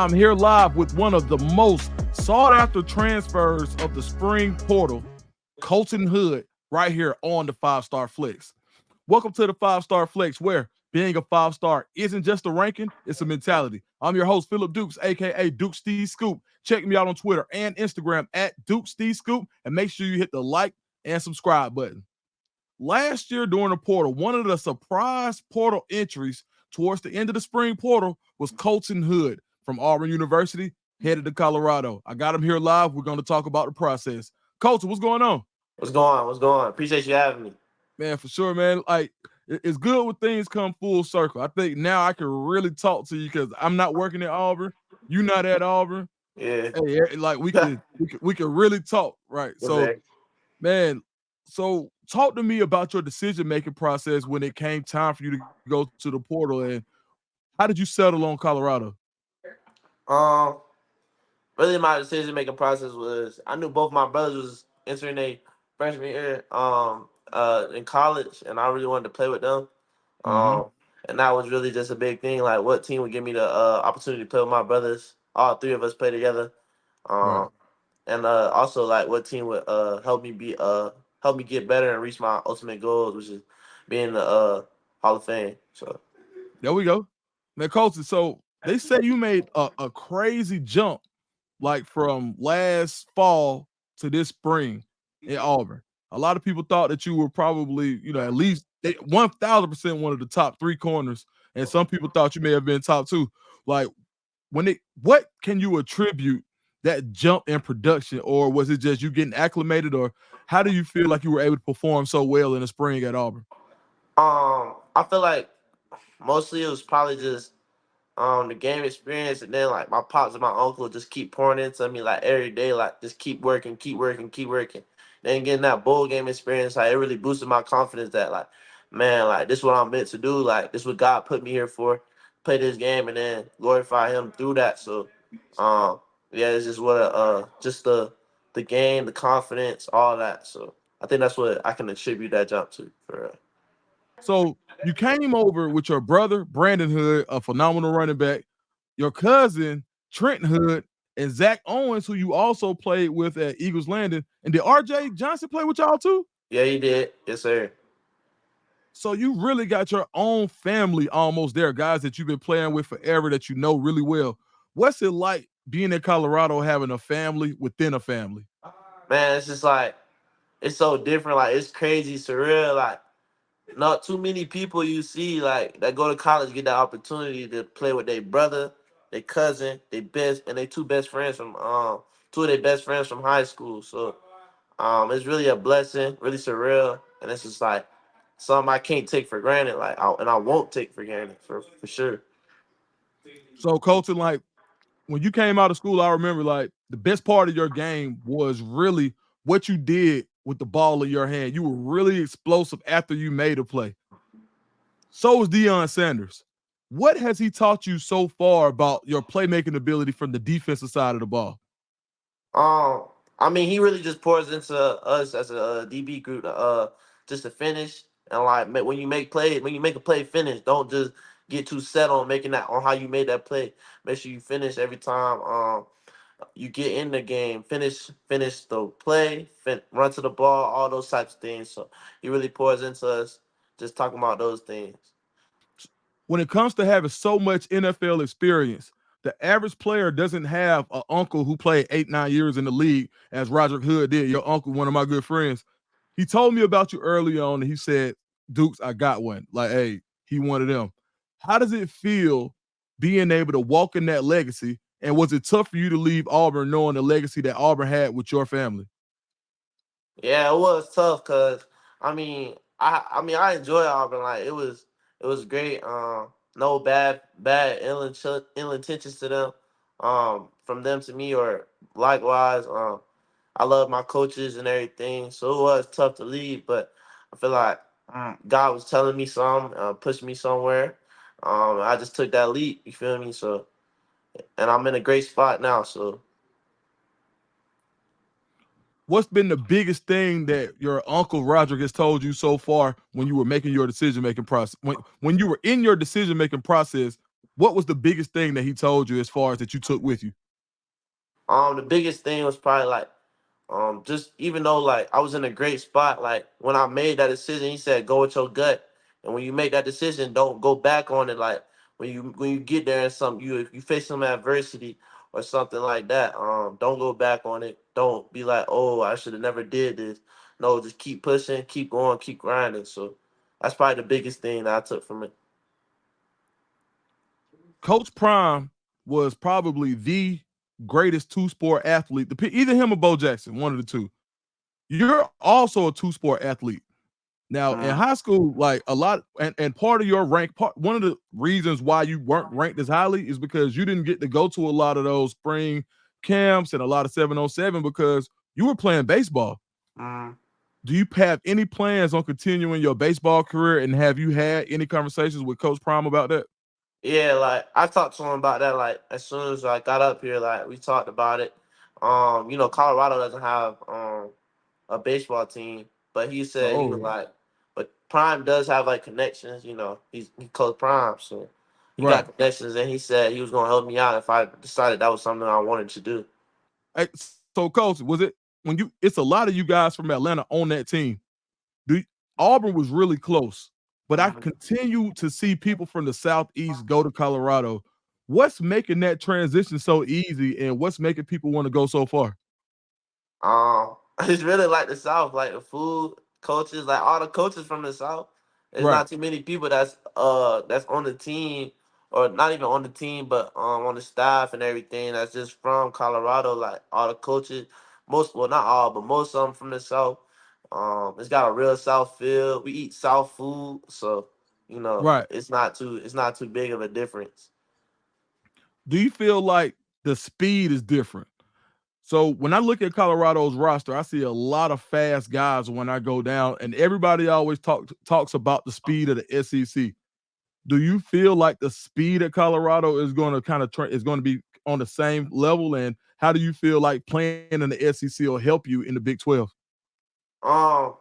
I'm here live with one of the most sought-after transfers of the spring portal, Colton Hood, right here on the 5-Star Flex. Welcome to the 5-Star Flex, where being a 5-star isn't just a ranking, it's a mentality. I'm your host, Phillip Dukes, aka Duke Steve Scoop. Check me out on Twitter and Instagram at Duke Steve Scoop, and make sure you hit the like and subscribe button. Last year during the portal, one of the surprise portal entries towards the end of the spring portal was Colton Hood from Auburn University, headed to Colorado. I got him here live. We're going to talk about the process. Colton, what's going on? What's going on? What's going on? Appreciate you having me. Man, for sure, man. Like, it's good when things come full circle. I think now I can really talk to you because I'm not working at Auburn. You're not at Auburn. Yeah. Hey, like we can really talk, right? So, Exactly. man, so talk to me about your decision-making process when it came time for you to go to the portal, and how did you settle on Colorado? Um, really, my decision making process was I knew both my brothers was entering their freshman year in college, and I really wanted to play with them. Mhm. And that was really just a big thing. Like, what team would give me the opportunity to play with my brothers? All three of us play together. Right. And also like what team would help me get better and reach my ultimate goals, which is being the Hall of Fame. So There we go. Man, Colton, so they say you made a crazy jump, like from last fall to this spring in Auburn. A lot of people thought that you were probably, at least 1,000% one of the top 3 corners, and some people thought you may have been top 2. Like, what can you attribute that jump in production, or was it just you getting acclimated, or how do you feel like you were able to perform so well in the spring at Auburn? I feel like mostly it was probably just the game experience, and then like my pops and my uncle just keep pouring into me like every day, like just keep working, keep working, keep working. Then getting that bowl game experience, like it really boosted my confidence that like, man, like this is what I'm meant to do, like this is what God put me here for, play this game and then glorify him through that. So um yeah, it's just what just the game, the confidence, all that. So I think that's what I can attribute that jump to for real. So you came over with your brother Brandon Hood, a phenomenal running back, your cousin Trent Hood, and Zach Owens, who you also played with at Eagles Landing. And did RJ Johnson play with y'all too? Yeah, he did. Yes, sir. So you really got your own family almost there, guys that you've been playing with forever that you know really well. What's it like being in Colorado, having a family within a family? Man, it's just like it's so different. Like it's crazy, surreal. Like not too many people you see like that go to college get that opportunity to play with their brother, their cousin, their best, and their two best friends from two of their best friends from high school. So it's really a blessing, really surreal, and it's just like something I can't take for granted. Like and I won't take for granted for sure. So Colton, like when you came out of school, I remember like the best part of your game was really what you did with the ball in your hand. You were really explosive after you made a play. So was Deion Sanders. What has he taught you so far about your playmaking ability from the defensive side of the ball? Um, I mean, he really just pours into us as a DB group just to finish and like when you make play, when you make a play, finish. Don't just get too set on making that on how you made that play. Make sure you finish every time. You get in the game, finish the play, run to the ball, all those types of things. So he really pours into us, just talking about those things. When it comes to having so much NFL experience, the average player doesn't have an uncle who played 8, 9 years in the league, as Roderick Hood did. Your uncle, one of my good friends, he told me about you early on, and he said, "Dukes, I got one." Like, hey, he wanted them. How does it feel being able to walk in that legacy? And was it tough for you to leave Auburn knowing the legacy that Auburn had with your family? Yeah, it was tough because I mean I enjoy Auburn. Like it was great. No bad ill intentions to them. From them to me or likewise. I love my coaches and everything. So it was tough to leave, but I feel like God was telling me something, pushing me somewhere. I just took that leap. You feel me? So and I'm in a great spot now. So What's been the biggest thing that your uncle Roderick has told you so far when you were making your decision making process? When you were in your decision making process, what was the biggest thing that he told you as far as that you took with you? The biggest thing was probably like, just even though like I was in a great spot, like when I made that decision, he said go with your gut, and when you make that decision, don't go back on it. Like when you get there and some you if you face some adversity or something like that, don't go back on it. Don't be like, oh, I should have never did this. No, just keep pushing, keep going, keep grinding. So that's probably the biggest thing that I took from it. Coach Prime was probably the greatest two-sport athlete. Either him or Bo Jackson, one of the two. You're also a two-sport athlete. Now in Mm, high school, like a lot, and part of your one of the reasons why you weren't ranked as highly is because you didn't get to go to a lot of those spring camps and a lot of 7-on-7 because you were playing baseball. mm. Do you have any plans on continuing your baseball career, and have you had any conversations with Coach Prime about that? Yeah, like I talked to him about that. Like as soon as I got up here, like we talked about it. Colorado doesn't have a baseball team, but he said he was Oh, like, but Prime does have like connections. He Coach Prime, so he right. got connections, and he said he was gonna help me out if I decided that was something I wanted to do. Hey, so Coach, was it when you? It's a lot of you guys from Atlanta on that team. Do Auburn was really close, but I Mhm. continue to see people from the Southeast go to Colorado. What's making that transition so easy, and what's making people want to go so far? It's really like the South, like the food, coaches, like all the coaches from the South. There's Right, not too many people that's on the team, or not even on the team, but on the staff and everything that's just from Colorado. Like all the coaches, not all, but most of them from the South. It's got a real South feel. We eat South food, so right. it's not too big of a difference. Do you feel like the speed is different? So when I look at Colorado's roster, I see a lot of fast guys when I go down, and everybody always talks about the speed of the SEC. Do you feel like the speed at Colorado is going to is going to be on the same level? And how do you feel like playing in the SEC will help you in the Big 12? Um,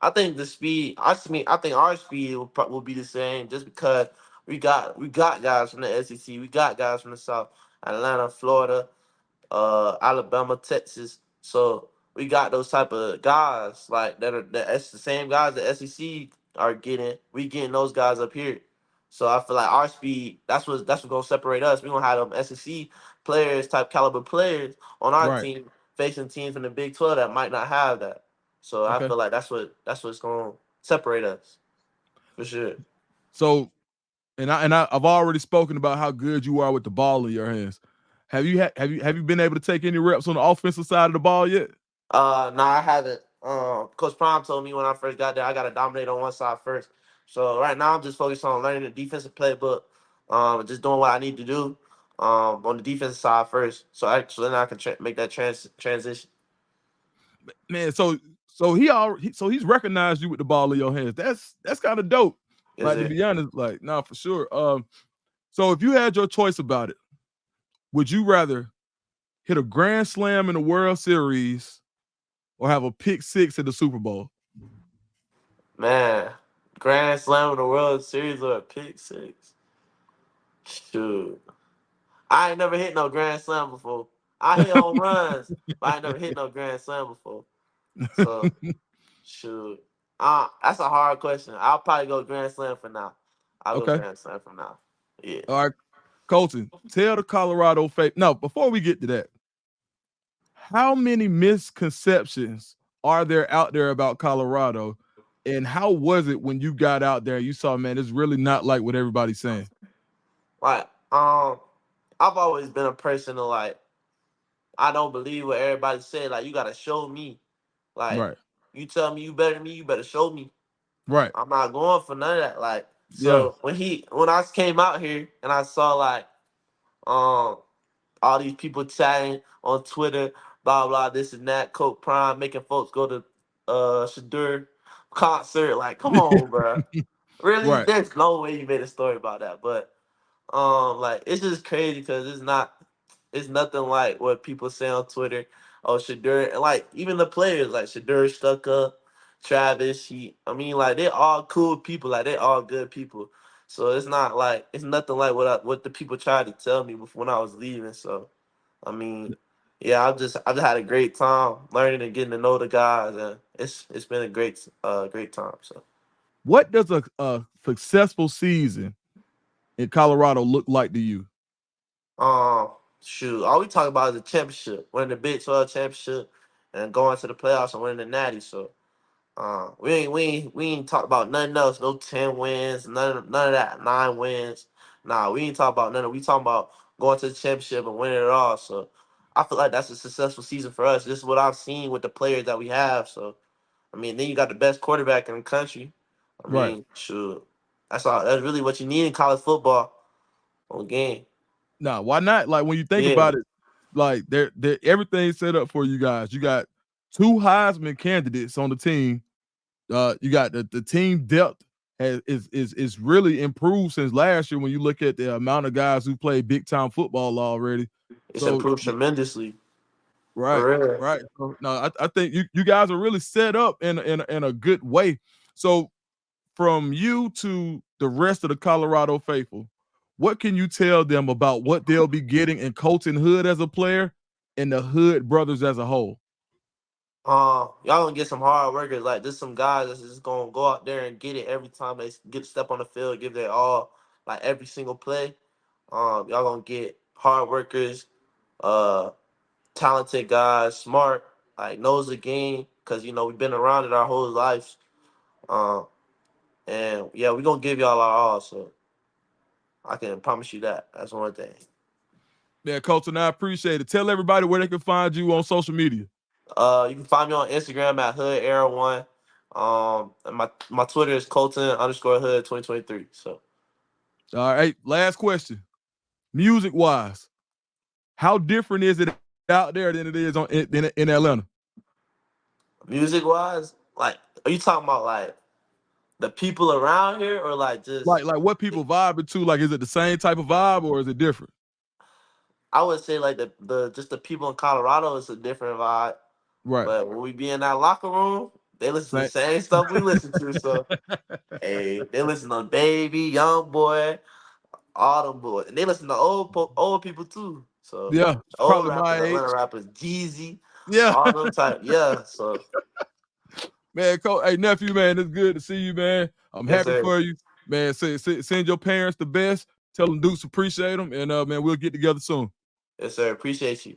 I think the speed. I think our speed will be the same, just because we got guys from the SEC, we got guys from the South, Atlanta, Florida, Alabama, Texas. So we got those type of guys like that's the same guys the SEC are getting. We getting those guys up here. So I feel like our speed. That's what's gonna separate us. We gonna have them SEC players, type caliber players on our Right. team facing teams in the Big 12 that might not have that. So I Okay. feel like that's what's gonna separate us for sure. So, I've already spoken about how good you are with the ball in your hands. Have you been able to take any reps on the offensive side of the ball yet? No, I haven't. Coach Prime told me when I first got there, I got to dominate on one side first. So right now, I'm just focused on learning the defensive playbook, just doing what I need to do, on the defensive side first. So then I can make that transition. Man, so he's recognized you with the ball in your hands. That's kind of dope. Is Like to it? be honest, like nah, for sure. So if you had your choice about it, would you rather hit a grand slam in the World Series or have a pick six in the Super Bowl? Man, Grand Slam of the World Series or a pick six? Shoot, I ain't never hit no Grand Slam before. I hit home runs, but I ain't never hit no Grand Slam before. So shoot. That's a hard question. I'll probably go Grand Slam for now. I'll go Okay. Grand Slam for now. Yeah. All right, Colton, tell the Colorado fake. No, before we get to that, how many misconceptions are there out there about Colorado? And how was it when you got out there and you saw, man, it's really not like what everybody's saying? Like, I've always been a person to like, I don't believe what everybody say. Like, you gotta show me. Like, Right. you tell me you better than me, you better show me. Right. I'm not going for none of that. Like, Yeah. so when I came out here and I saw like um all these people chatting on Twitter, blah blah, this and that, Coke Prime making folks go to Shadur concert. Like, come on, bro. Really? Right. There's no way you made a story about that. But like it's just crazy because it's nothing like what people say on Twitter. Oh, Shadur, and like even the players like Shadur stuck up, Travis. I mean, like they're all cool people. Like they're all good people. So it's not like it's nothing like what the people tried to tell me before when I was leaving. So I mean, yeah, I've just had a great time learning and getting to know the guys, and it's been a great time. So What does a successful season in Colorado look like to you? um shoot, all we talk about is the championship, winning the Big 12 championship, and going to the playoffs and winning the Natty. So we ain't talk about nothing else. No 10 wins, none of that. 9 wins. Nah, we ain't talk about none of. We talking about going to the championship and winning it all. So I feel like that's a successful season for us. This is what I've seen with the players that we have. So I mean, then you got the best quarterback in the country. I Right. mean, sure, that's all. That's really what you need in college football on game. Nah, why not? Like when you think Yeah, about it, like they're everything's set up for you guys. You got two Heisman candidates on the team. You got the team depth is really improved since last year when you look at the amount of guys who play big time football already. it's So improved tremendously. right, For real. right. So, no, I think you guys are really set up in a good way. So from you to the rest of the Colorado faithful, what can you tell them about what they'll be getting in Colton Hood as a player and the Hood brothers as a whole? Y'all gonna get some hard workers. Like there's some guys that's just gonna go out there and get it every time they get step on the field, give their all, like every single play. Y'all gonna get hard workers, uh, talented guys, smart, like knows the game, cause we've been around it our whole lives. Um, and yeah, we gonna give y'all our all. So I can promise you that. That's one thing. Yeah, Colton, I appreciate it. Tell everybody where they can find you on social media. You can find me on Instagram at Hood Era One. And my Twitter is Colton_Hood 2023. So. All right, last question. Music wise, how different is it out there than it is in Atlanta? Music wise, like, are you talking about like the people around here or like just? Like what people vibing to? Like, is it the same type of vibe or is it different? I would say like the just the people in Colorado is a different vibe, Right. but when we be in that locker room, they listen to the Same. same stuff we listen to. So hey, they listen to Baby, Young Boy, all them boys, and they listen to old people too. So Yeah, it's old probably rappers, my Atlanta age. rappers, Jeezy, Yeah. all them type. Yeah. So Man, hey nephew, man, it's good to see you, man. I'm yes, happy sir. for you, man. Send your parents the best. Tell them Dukes appreciate them, and man, we'll get together soon. Yes, sir. Appreciate you.